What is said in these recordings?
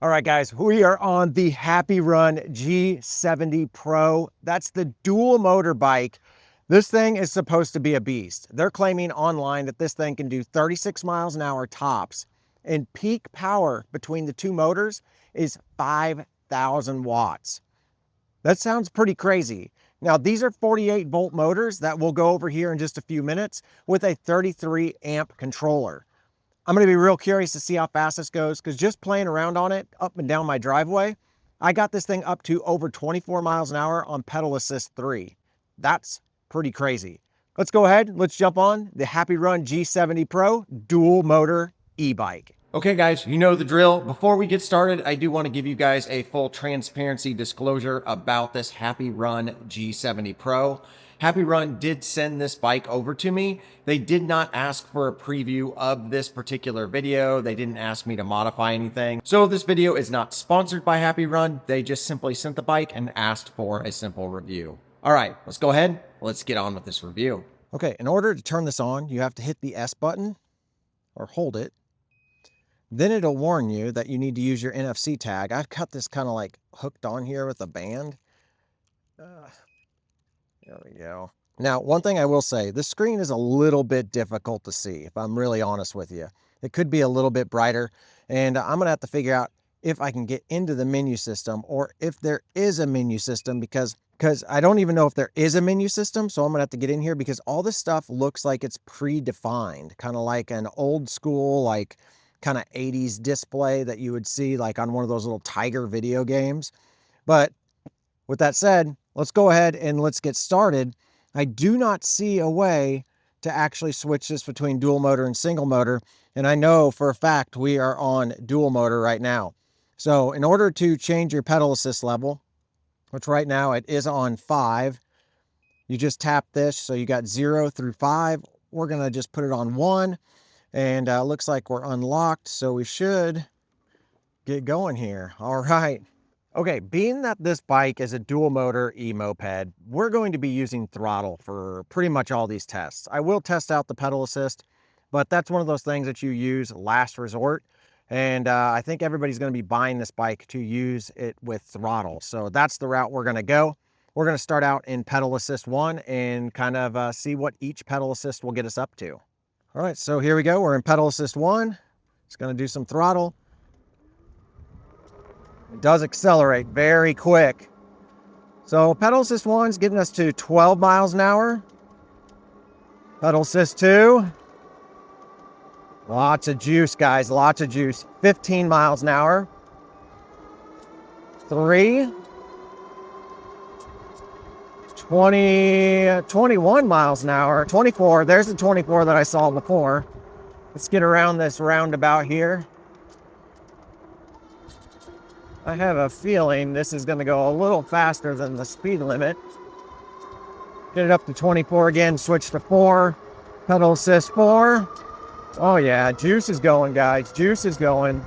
All right, guys, we are on the Happyrun G70 Pro. That's the dual motor bike. This thing is supposed to be a beast. They're claiming online that this thing can do 36 miles an hour tops, and peak power between the two motors is 5,000 watts. That sounds pretty crazy. Now, these are 48 volt motors that we'll go over here in just a few minutes with a 33 amp controller. I'm going to be real curious to see how fast this goes, because just playing around on it up and down my driveway, I got this thing up to over 24 miles an hour on pedal assist 3. That's pretty crazy. Let's go ahead. Let's jump on the Happyrun G70 Pro dual motor e-bike. Okay, guys, you know the drill. Before we get started, I do want to give you guys a full transparency disclosure about this Happyrun G70 Pro. Happyrun did send this bike over to me. They did not ask for a preview of this particular video. They didn't ask me to modify anything. So this video is not sponsored by Happyrun. They just simply sent the bike and asked for a simple review. All right, let's go ahead. Let's get on with this review. Okay, in order to turn this on, you have to hit the S button or hold it. Then it'll warn you that you need to use your NFC tag. I've got this kind of like hooked on here with a band. There we go. Now, one thing I will say, the screen is a little bit difficult to see, if I'm really honest with you. It could be a little bit brighter, and I'm going to have to figure out if I can get into the menu system or if there is a menu system, because I don't even know if there is a menu system, so I'm going to have to get in here because all this stuff looks like it's predefined, kind of like an old school, like kind of 80s display that you would see like on one of those little Tiger video games. But with that said, let's go ahead and let's get started. I do not see a way to actually switch this between dual motor and single motor. And I know for a fact we are on dual motor right now. So in order to change your pedal assist level, which right now it is on 5, you just tap this. So you got 0 through 5. We're going to just put it on 1. And looks like we're unlocked. So we should get going here. All right. Okay, being that this bike is a dual motor e-moped, we're going to be using throttle for pretty much all these tests. I will test out the pedal assist, but that's one of those things that you use last resort. And I think everybody's going to be buying this bike to use it with throttle. So that's the route we're going to go. We're going to start out in pedal assist 1 and kind of see what each pedal assist will get us up to. All right, so here we go. We're in pedal assist 1. It's going to do some throttle. It does accelerate very quick. So pedal assist 1 is getting us to 12 miles an hour. Pedal assist 2. Lots of juice, guys, lots of juice. 15 miles an hour. 3. 21 miles an hour. 24, there's the 24 that I saw before. Let's get around this roundabout here. I have a feeling this is going to go a little faster than the speed limit. Get it up to 24 again, switch to 4. Pedal assist 4. Oh yeah, juice is going, guys. Juice is going.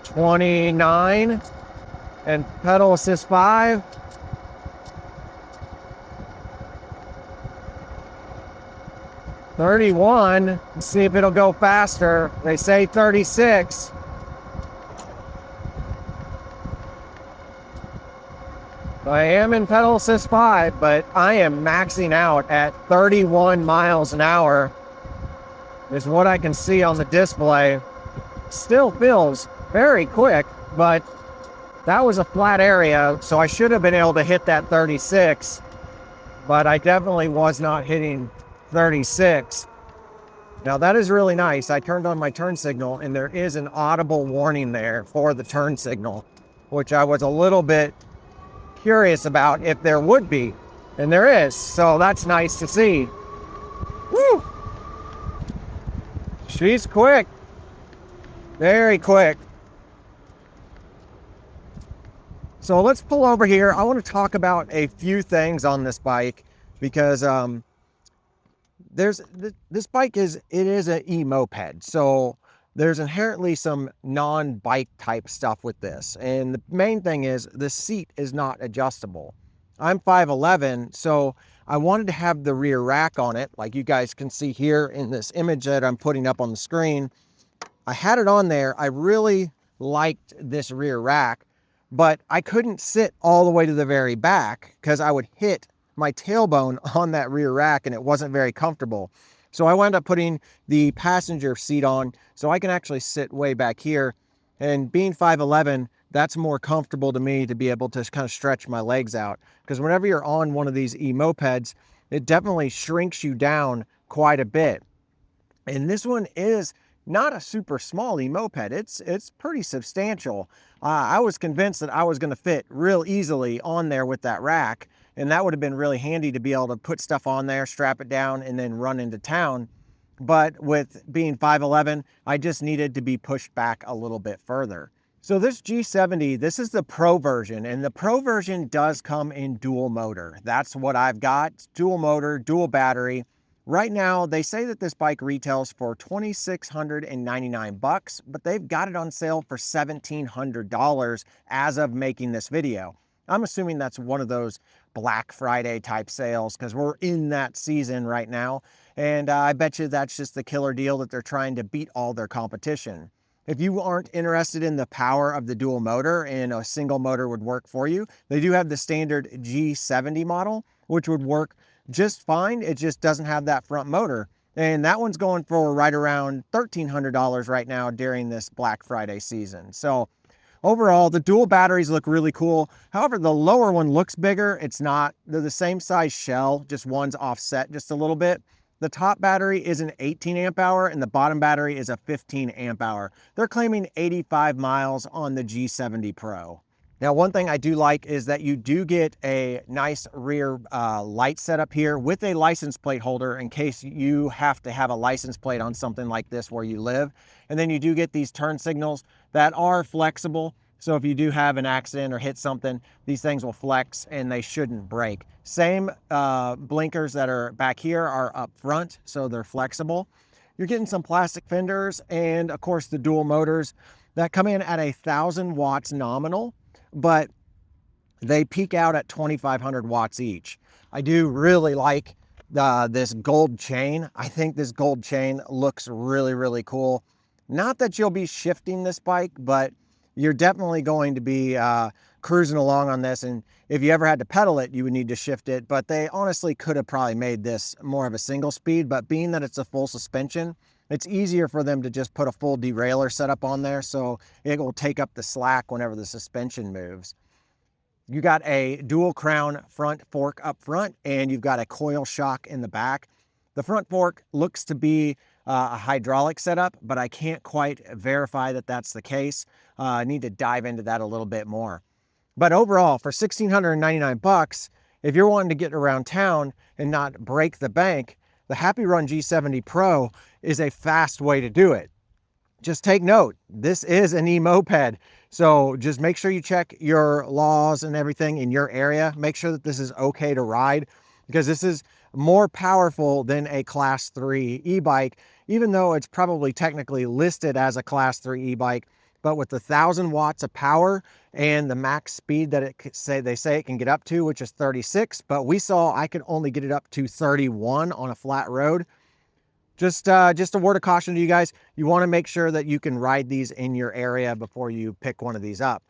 29. And pedal assist 5. 31. Let's see if it'll go faster. They say 36. I am in pedal assist 5, but I am maxing out at 31 miles an hour is what I can see on the display. Still feels very quick, but that was a flat area, so I should have been able to hit that 36, but I definitely was not hitting 36. Now that is really nice. I turned on my turn signal and there is an audible warning there for the turn signal, which I was a little bit curious about if there would be, and there is, so that's nice to see. Woo! She's quick, very quick. So let's pull over here. I want to talk about a few things on this bike because this bike is an e-moped, so there's inherently some non-bike type stuff with this. And the main thing is the seat is not adjustable. I'm 5'11", so I wanted to have the rear rack on it, like you guys can see here in this image that I'm putting up on the screen. I had it on there. I really liked this rear rack, but I couldn't sit all the way to the very back because I would hit my tailbone on that rear rack and it wasn't very comfortable. So I wound up putting the passenger seat on so I can actually sit way back here. And being 5'11", that's more comfortable to me to be able to kind of stretch my legs out. Because whenever you're on one of these e-mopeds, it definitely shrinks you down quite a bit. And this one is not a super small e-moped. It's pretty substantial. I was convinced that I was going to fit real easily on there with that rack, and that would have been really handy to be able to put stuff on there, strap it down, and then run into town. But with being 5'11", I just needed to be pushed back a little bit further. So this G70, this is the Pro version, and the Pro version does come in dual motor. That's what I've got, dual motor, dual battery. Right now, they say that this bike retails for $2,699, but they've got it on sale for $1,700 as of making this video. I'm assuming that's one of those Black Friday type sales because we're in that season right now. And I bet you that's just the killer deal that they're trying to beat all their competition. If you aren't interested in the power of the dual motor and a single motor would work for you, they do have the standard G70 model, which would work just fine. It just doesn't have that front motor. And that one's going for right around $1,300 right now during this Black Friday season. So overall, the dual batteries look really cool. However, the lower one looks bigger. It's not. They're the same size shell, just one's offset just a little bit. The top battery is an 18 amp hour and the bottom battery is a 15 amp hour. They're claiming 85 miles on the G70 Pro. Now, one thing I do like is that you do get a nice rear light setup here with a license plate holder in case you have to have a license plate on something like this where you live. And then you do get these turn signals that are flexible. So if you do have an accident or hit something, these things will flex and they shouldn't break. Same blinkers that are back here are up front, so they're flexible. You're getting some plastic fenders and of course the dual motors that come in at 1,000 watts nominal, but they peak out at 2,500 watts each. I do really like this gold chain. I think this gold chain looks really, really cool. Not that you'll be shifting this bike, but you're definitely going to be cruising along on this. And if you ever had to pedal it, you would need to shift it. But they honestly could have probably made this more of a single speed, but being that it's a full suspension, it's easier for them to just put a full derailleur setup on there, so it will take up the slack whenever the suspension moves. You got a dual crown front fork up front, and you've got a coil shock in the back. The front fork looks to be a hydraulic setup, but I can't quite verify that that's the case. I need to dive into that a little bit more. But overall, for $1,699, if you're wanting to get around town and not break the bank, the Happyrun G70 Pro is a fast way to do it. Just take note, this is an e-moped. So just make sure you check your laws and everything in your area. Make sure that this is okay to ride, because this is more powerful than a class 3 e-bike, even though it's probably technically listed as a class 3 e-bike. But with the 1,000 watts of power and the max speed that they say it can get up to, which is 36, but we saw I could only get it up to 31 on a flat road. Just a word of caution to you guys. You want to make sure that you can ride these in your area before you pick one of these up.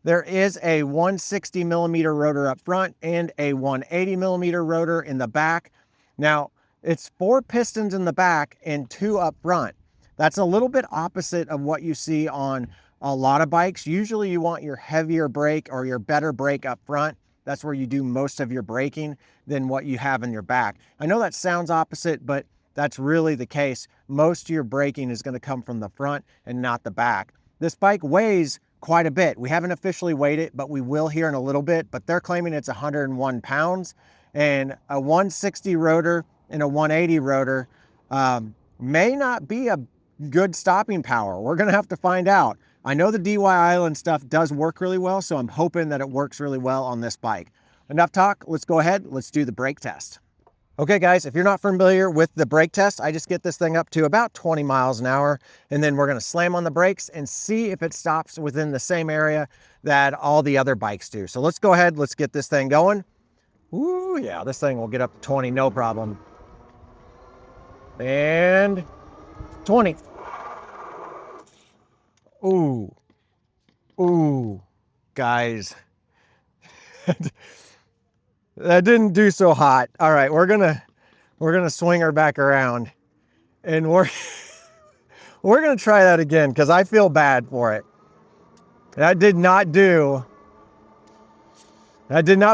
There is a 160 millimeter rotor up front and a 180 millimeter rotor in the back. Now, it's 4 pistons in the back and 2 up front. That's a little bit opposite of what you see on a lot of bikes. Usually you want your heavier brake or your better brake up front. That's where you do most of your braking than what you have in your back. I know that sounds opposite, but that's really the case. Most of your braking is going to come from the front and not the back. This bike weighs quite a bit. We haven't officially weighed it, but we will here in a little bit. But they're claiming it's 101 pounds, and a 160 rotor and a 180 rotor may not be a good stopping power. We're going to have to find out. I know the DY Island stuff does work really well, so I'm hoping that it works really well on this bike. Enough talk, let's go ahead, let's do the brake test. Okay guys, if you're not familiar with the brake test, I just get this thing up to about 20 miles an hour, and then we're gonna slam on the brakes and see if it stops within the same area that all the other bikes do. So let's go ahead, let's get this thing going. Ooh, yeah, this thing will get up to 20, no problem. And 20. Ooh, Ooh, guys, that didn't do so hot. All right, we're gonna swing her back around, and we're gonna try that again because I feel bad for it. That did not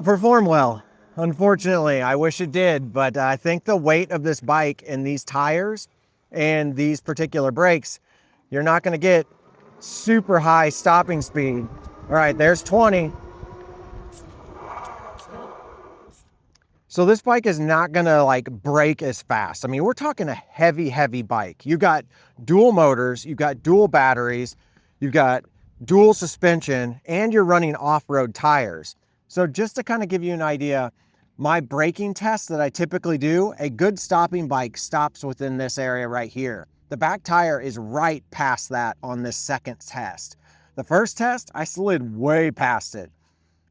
perform well. Unfortunately, I wish it did, but I think the weight of this bike and these tires and these particular brakes, you're not gonna get super high stopping speed. All right, there's 20. So this bike is not gonna like brake as fast. I mean, we're talking a heavy bike. You got dual motors, you got dual batteries, you got dual suspension, and you're running off-road tires. So just to kind of give you an idea, my braking test that I typically do, a good stopping bike stops within this area right here. The back tire is right past that on this second test. The first test, I slid way past it.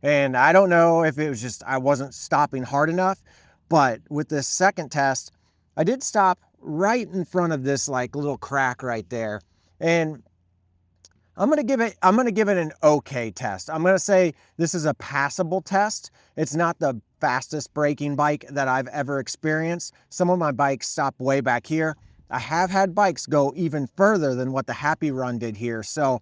And I don't know if it was just I wasn't stopping hard enough, but with this second test, I did stop right in front of this like little crack right there. And I'm gonna give it an okay test. I'm gonna say this is a passable test. It's not the fastest braking bike that I've ever experienced. Some of my bikes stop way back here. I have had bikes go even further than what the Happyrun did here. So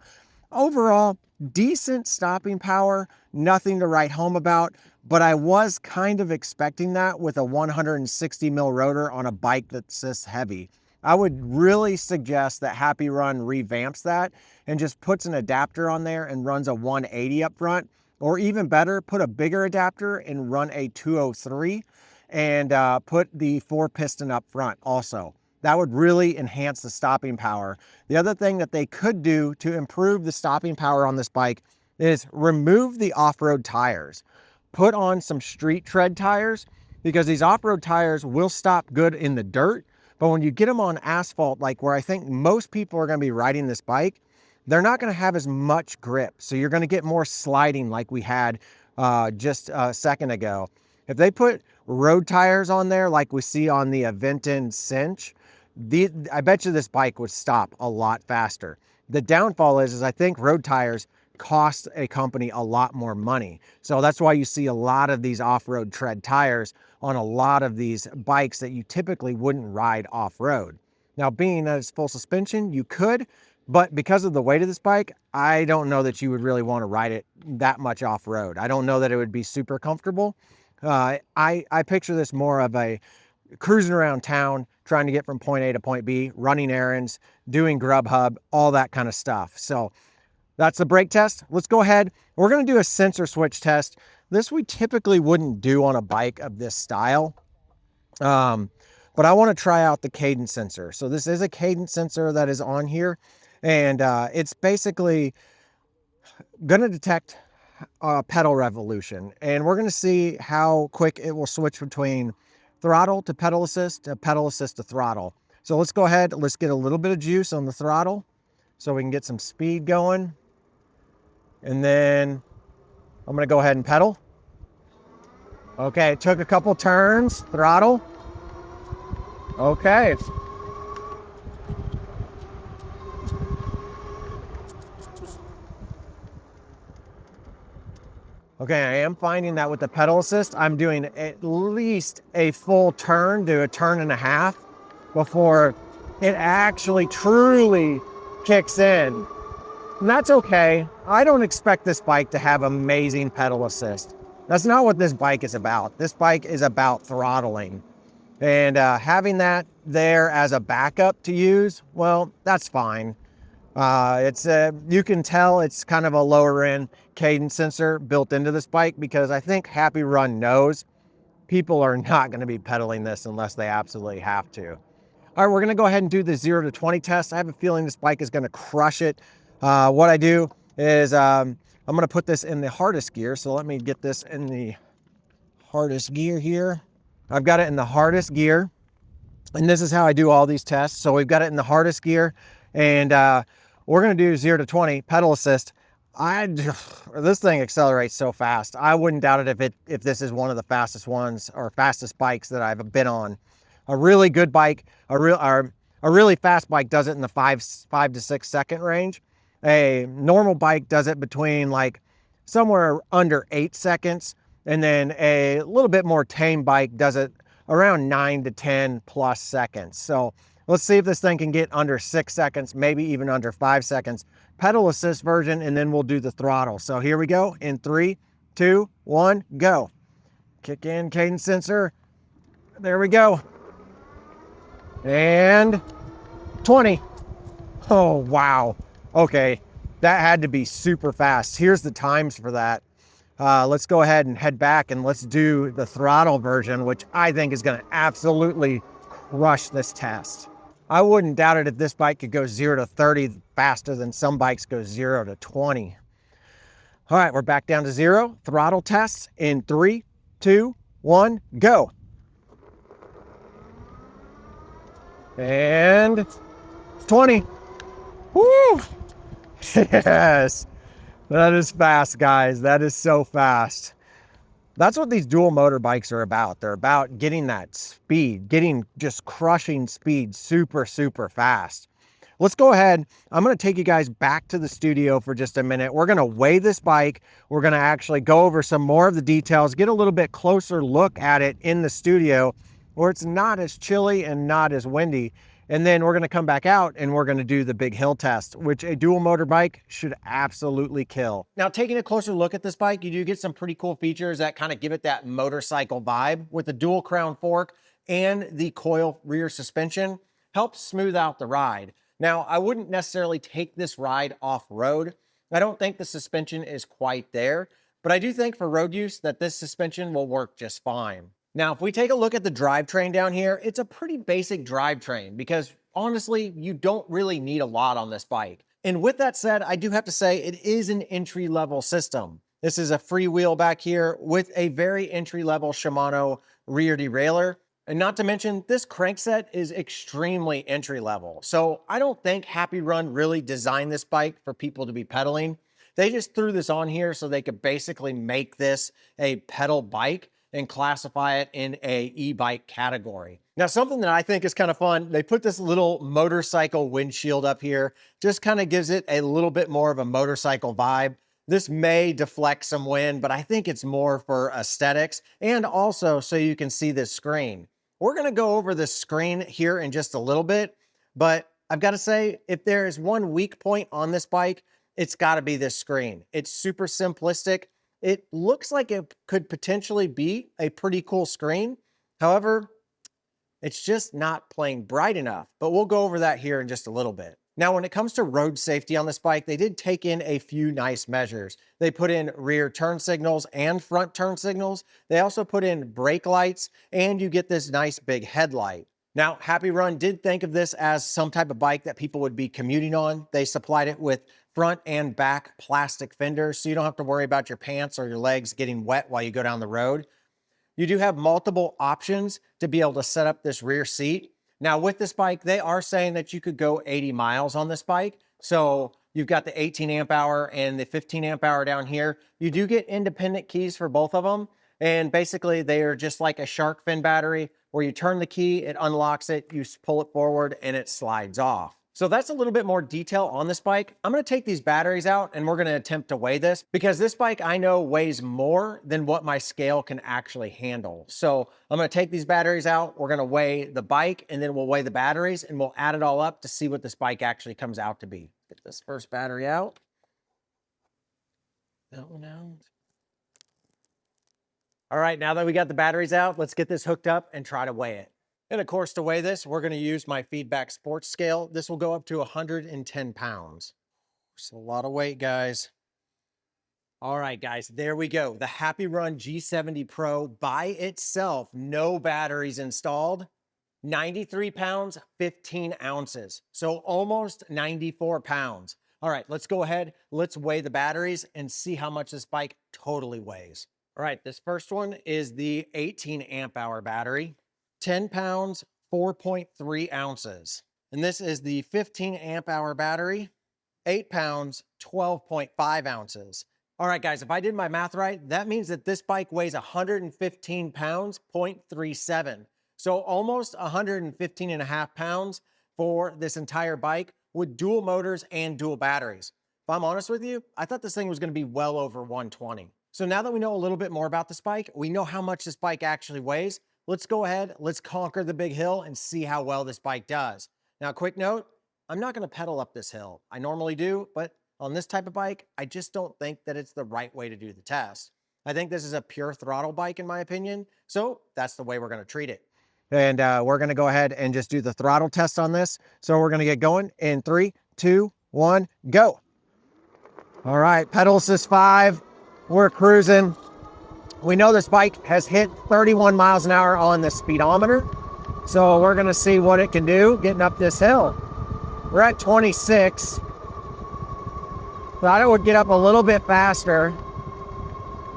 overall, decent stopping power, nothing to write home about, but I was kind of expecting that with a 160 mil rotor on a bike that's this heavy. I would really suggest that Happyrun revamps that and just puts an adapter on there and runs a 180 up front, or even better, put a bigger adapter and run a 203 and put the 4-piston up front also. That would really enhance the stopping power. The other thing that they could do to improve the stopping power on this bike is remove the off-road tires. Put on some street tread tires, because these off-road tires will stop good in the dirt, but when you get them on asphalt, like where I think most people are going to be riding this bike, they're not going to have as much grip. So you're going to get more sliding like we had just a second ago. If they put road tires on there like we see on the Aventon Cinch, I bet you this bike would stop a lot faster. The downfall is I think road tires cost a company a lot more money. So that's why you see a lot of these off-road tread tires on a lot of these bikes that you typically wouldn't ride off-road. Now, being that it's full suspension, you could, but because of the weight of this bike, I don't know that you would really want to ride it that much off-road. I don't know that it would be super comfortable. I picture this more of a cruising around town, trying to get from point A to point B, running errands, doing Grubhub, all that kind of stuff. So that's the brake test. Let's go ahead. We're going to do a sensor switch test. This we typically wouldn't do on a bike of this style. But I want to try out the cadence sensor. So this is a cadence sensor that is on here, and it's basically going to detect pedal revolution. And we're going to see how quick it will switch between throttle to pedal assist to throttle. So let's go ahead, let's get a little bit of juice on the throttle so we can get some speed going. And then I'm gonna go ahead and pedal. Okay, it took a couple turns, throttle. Okay. Okay, I am finding that with the pedal assist, I'm doing at least a full turn to a turn and a half before it actually truly kicks in. And that's okay. I don't expect this bike to have amazing pedal assist. That's not what this bike is about. This bike is about throttling. And having that there as a backup to use, well, that's fine. You can tell it's kind of a lower end cadence sensor built into this bike, because I think Happyrun knows people are not going to be pedaling this unless they absolutely have to. All right, we're going to go ahead and do the 0 to 20 test. I have a feeling this bike is going to crush it. What I do is I'm going to put this in the hardest gear. So let me get this in the hardest gear here. I've got it in the hardest gear, and this is how I do all these tests. So we've got it in the hardest gear, and we're going to do 0 to 20 pedal assist. This thing accelerates so fast. I wouldn't doubt it if this is one of the fastest ones or fastest bikes that I've been on. A really good bike, a really fast bike does it in the 5 to 6 second range. A normal bike does it between like somewhere under 8 seconds, and then a little bit more tame bike does it around 9 to 10 plus seconds. So let's see if this thing can get under 6 seconds, maybe even under 5 seconds. Pedal assist version, and then we'll do the throttle. So here we go in 3, 2, 1, go. Kick in cadence sensor. There we go. And 20. Oh, wow. Okay, that had to be super fast. Here's the times for that. Let's go ahead and head back and let's do the throttle version, which I think is going to absolutely crush this test. I wouldn't doubt it if this bike could go 0 to 30 faster than some bikes go 0 to 20. All right, we're back down to 0. Throttle test in 3, 2, 1, go. And 20. Woo! Yes, that is fast, guys. That is so fast. That's what these dual motor bikes are about. They're about getting that speed, getting just crushing speed super, super fast. Let's go ahead. I'm going to take you guys back to the studio for just a minute. We're going to weigh this bike. We're going to actually go over some more of the details, get a little bit closer look at it in the studio where it's not as chilly and not as windy. And then we're going to come back out and we're going to do the big hill test, which a dual motor bike should absolutely kill. Now, taking a closer look at this bike, you do get some pretty cool features that kind of give it that motorcycle vibe with the dual crown fork and the coil rear suspension. Helps smooth out the ride. Now, I wouldn't necessarily take this ride off-road. I don't think the suspension is quite there, but I do think for road use that this suspension will work just fine. Now, if we take a look at the drivetrain down here, it's a pretty basic drivetrain because honestly, you don't really need a lot on this bike. And with that said, I do have to say it is an entry-level system. This is a freewheel back here with a very entry-level Shimano rear derailleur. And not to mention, this crankset is extremely entry-level. So I don't think Happyrun really designed this bike for people to be pedaling. They just threw this on here so they could basically make this a pedal bike and classify it in a e-bike category. Now, something that I think is kind of fun, they put this little motorcycle windshield up here, just kind of gives it a little bit more of a motorcycle vibe. This may deflect some wind, but I think it's more for aesthetics and also so you can see this screen. We're going to go over this screen here in just a little bit, but I've got to say, if there is one weak point on this bike, it's got to be this screen. It's super simplistic. It looks like it could potentially be a pretty cool screen. However, it's just not playing bright enough, but we'll go over that here in just a little bit. Now, when it comes to road safety on this bike, they did take in a few nice measures. They put in rear turn signals and front turn signals. They also put in brake lights, and you get this nice big headlight. Now, Happyrun did think of this as some type of bike that people would be commuting on. They supplied it with front and back plastic fenders, so you don't have to worry about your pants or your legs getting wet while you go down the road. You do have multiple options to be able to set up this rear seat. Now, with this bike, they are saying that you could go 80 miles on this bike. So you've got the 18 amp hour and the 15 amp hour down here. You do get independent keys for both of them. And basically, they are just like a shark fin battery where you turn the key, it unlocks it, you pull it forward, and it slides off. So that's a little bit more detail on this bike. I'm going to take these batteries out and we're going to attempt to weigh this because this bike I know weighs more than what my scale can actually handle. So I'm going to take these batteries out. We're going to weigh the bike and then we'll weigh the batteries and we'll add it all up to see what this bike actually comes out to be. Get this first battery out. That one out. All right, now that we got the batteries out, let's get this hooked up and try to weigh it. And of course, to weigh this, we're going to use my Feedback Sports Scale. This will go up to 110 pounds. It's a lot of weight, guys. All right, guys, there we go. The Happyrun G70 Pro by itself, no batteries installed, 93 pounds, 15 ounces. So almost 94 pounds. All right, let's go ahead. Let's weigh the batteries and see how much this bike totally weighs. All right, this first one is the 18 amp hour battery. 10 pounds, 4.3 ounces. And this is the 15 amp hour battery, 8 pounds, 12.5 ounces. All right, guys, if I did my math right, that means that this bike weighs 115 pounds, 0.37. So almost 115 and a half pounds for this entire bike with dual motors and dual batteries. If I'm honest with you, I thought this thing was going to be well over 120. So now that we know a little bit more about this bike, we know how much this bike actually weighs. Let's go ahead, let's conquer the big hill and see how well this bike does. Now, quick note, I'm not going to pedal up this hill. I normally do, but on this type of bike, I just don't think that it's the right way to do the test. I think this is a pure throttle bike in my opinion. So that's the way we're going to treat it. And we're going to go ahead and just do the throttle test on this. So we're going to get going in 3, 2, 1, go. All right, pedal assist 5, we're cruising. We know this bike has hit 31 miles an hour on the speedometer. So we're gonna see what it can do getting up this hill. We're at 26. Thought it would get up a little bit faster,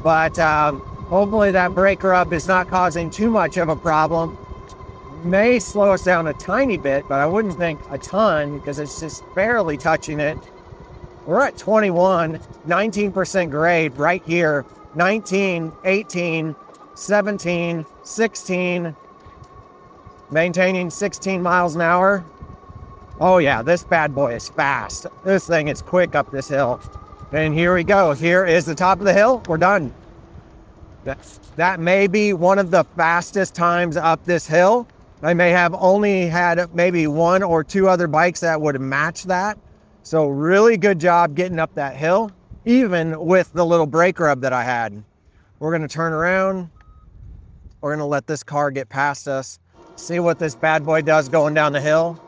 but hopefully that brake rub is not causing too much of a problem. May slow us down a tiny bit, but I wouldn't think a ton because it's just barely touching it. We're at 21, 19% grade right here. 19, 18, 17, 16, maintaining 16 miles an hour. Oh yeah, this bad boy is fast. This thing is quick up this hill. And here we go. Here is the top of the hill. We're done. That may be one of the fastest times up this hill. I may have only had maybe 1 or 2 other bikes that would match that. So really good job getting up that hill, even with the little brake rub that I had. We're gonna turn around. We're gonna let this car get past us. See what this bad boy does going down the hill.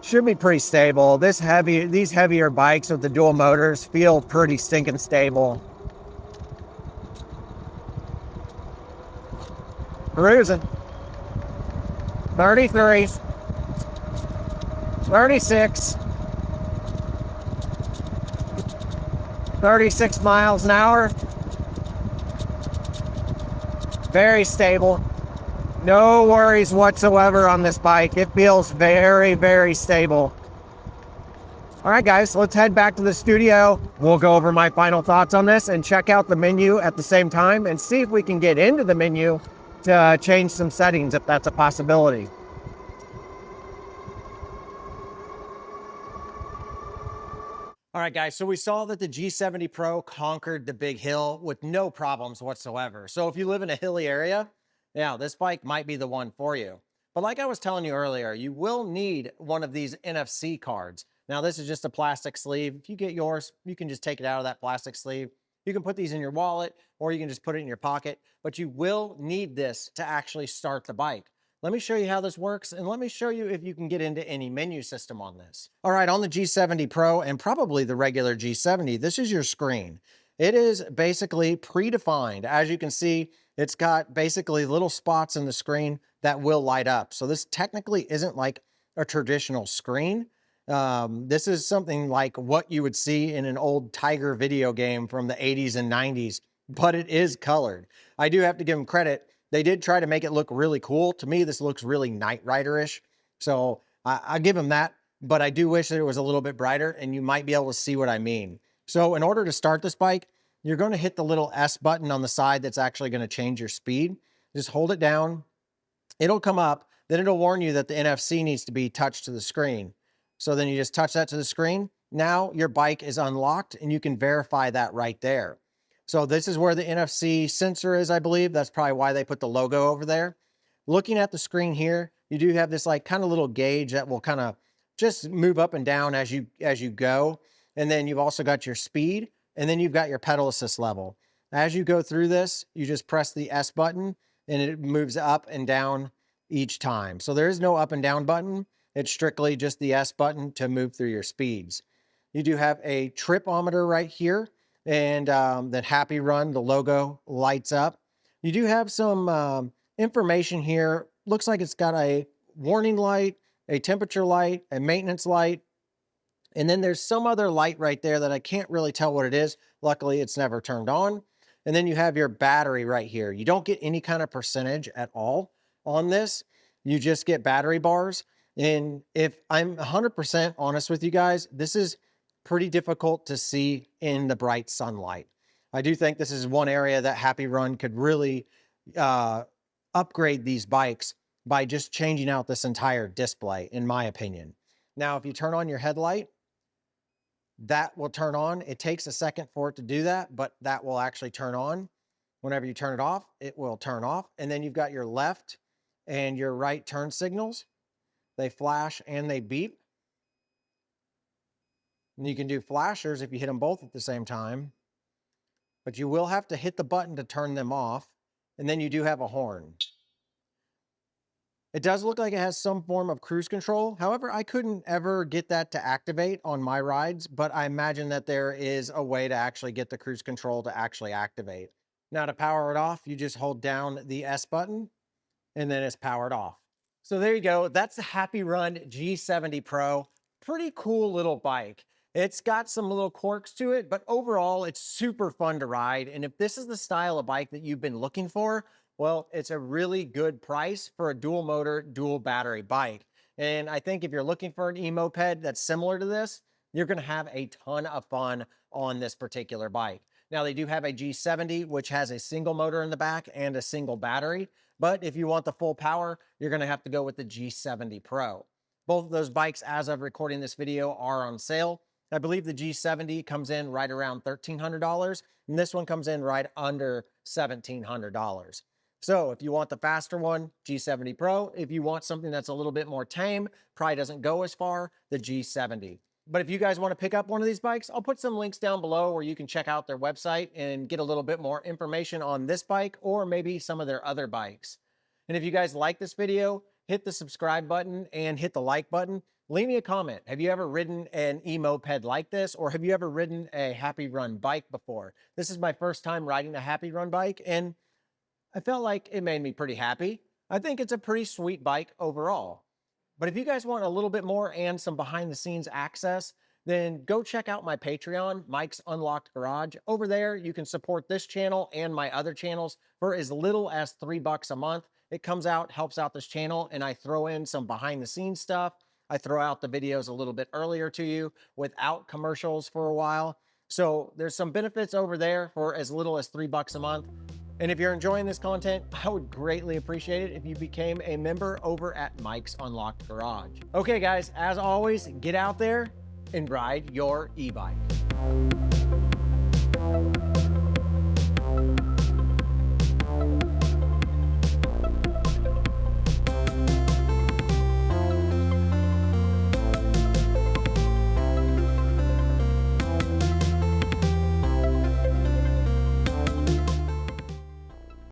Should be pretty stable. These heavier bikes with the dual motors feel pretty stinking stable. Cruising. 33, 36, 36 miles an hour. Very stable. No worries whatsoever on this bike. It feels very, very stable. All right, guys, let's head back to the studio. We'll go over my final thoughts on this and check out the menu at the same time and see if we can get into the menu to change some settings if that's a possibility. All right, guys, so we saw that the G70 Pro conquered the big hill with no problems whatsoever. So if you live in a hilly area, yeah, this bike might be the one for you. But like I was telling you earlier, you will need one of these NFC cards. Now, this is just a plastic sleeve. If you get yours, you can just take it out of that plastic sleeve. You can put these in your wallet or you can just put it in your pocket, but you will need this to actually start the bike. Let me show you how this works, and let me show you if you can get into any menu system on this. All right, on the G70 Pro and probably the regular G70, this is your screen. It is basically predefined. As you can see, it's got basically little spots in the screen that will light up. So this technically isn't like a traditional screen. This is something like what you would see in an old Tiger video game from the 80s and 90s, but it is colored. I do have to give them credit. They did try to make it look really cool. To me, this looks really Knight Rider-ish. So I give them that, but I do wish that it was a little bit brighter and you might be able to see what I mean. So in order to start this bike, you're going to hit the little S button on the side that's actually going to change your speed. Just hold it down. It'll come up. Then it'll warn you that the NFC needs to be touched to the screen. So then you just touch that to the screen. Now your bike is unlocked and you can verify that right there. So this is where the NFC sensor is, I believe. That's probably why they put the logo over there. Looking at the screen here, you do have this like kind of little gauge that will kind of just move up and down as you go. And then you've also got your speed, and then you've got your pedal assist level. As you go through this, you just press the S button and it moves up and down each time. So there is no up and down button. It's strictly just the S button to move through your speeds. You do have a tripometer right here, and that Happyrun, the logo, lights up. You do have some information here. Looks like it's got a warning light, a temperature light, a maintenance light, and then there's some other light right there that I can't really tell what it is. Luckily, it's never turned on. And then you have your battery right here. You don't get any kind of percentage at all on this. You just get battery bars. And if I'm 100% honest with you guys, this is pretty difficult to see in the bright sunlight. I do think this is one area that Happyrun could really upgrade these bikes by just changing out this entire display, in my opinion. Now, if you turn on your headlight, that will turn on. It takes a second for it to do that, but that will actually turn on. Whenever you turn it off, it will turn off. And then you've got your left and your right turn signals. They flash and they beep. And you can do flashers if you hit them both at the same time, but you will have to hit the button to turn them off. And then you do have a horn. It does look like it has some form of cruise control. However, I couldn't ever get that to activate on my rides, but I imagine that there is a way to actually get the cruise control to actually activate. Now to power it off, you just hold down the S button and then it's powered off. So there you go. That's the Happyrun G70 Pro. Pretty cool little bike. It's got some little quirks to it, but overall it's super fun to ride. And if this is the style of bike that you've been looking for, well, it's a really good price for a dual motor, dual battery bike. And I think if you're looking for an eMoped that's similar to this, you're gonna have a ton of fun on this particular bike. Now they do have a G70, which has a single motor in the back and a single battery. But if you want the full power, you're gonna have to go with the G70 Pro. Both of those bikes, as of recording this video, are on sale. I believe the G70 comes in right around $1,300, and this one comes in right under $1,700. So if you want the faster one, G70 Pro. If you want something that's a little bit more tame, probably doesn't go as far, the G70. But if you guys want to pick up one of these bikes, I'll put some links down below where you can check out their website and get a little bit more information on this bike or maybe some of their other bikes. And if you guys like this video, hit the subscribe button and hit the like button. Leave me a comment. Have you ever ridden an eMoped like this, or have you ever ridden a Happyrun bike before? This is my first time riding a Happyrun bike, and I felt like it made me pretty happy. I think it's a pretty sweet bike overall. But if you guys want a little bit more and some behind the scenes access, then go check out my Patreon, Mike's Unlocked Garage. Over there, you can support this channel and my other channels for as little as $3 a month. It comes out, helps out this channel, and I throw in some behind the scenes stuff. I throw out the videos a little bit earlier to you without commercials for a while. So there's some benefits over there for as little as $3 a month. And if you're enjoying this content, I would greatly appreciate it if you became a member over at Mike's Unlocked Garage. Okay, guys, as always, get out there and ride your e-bike.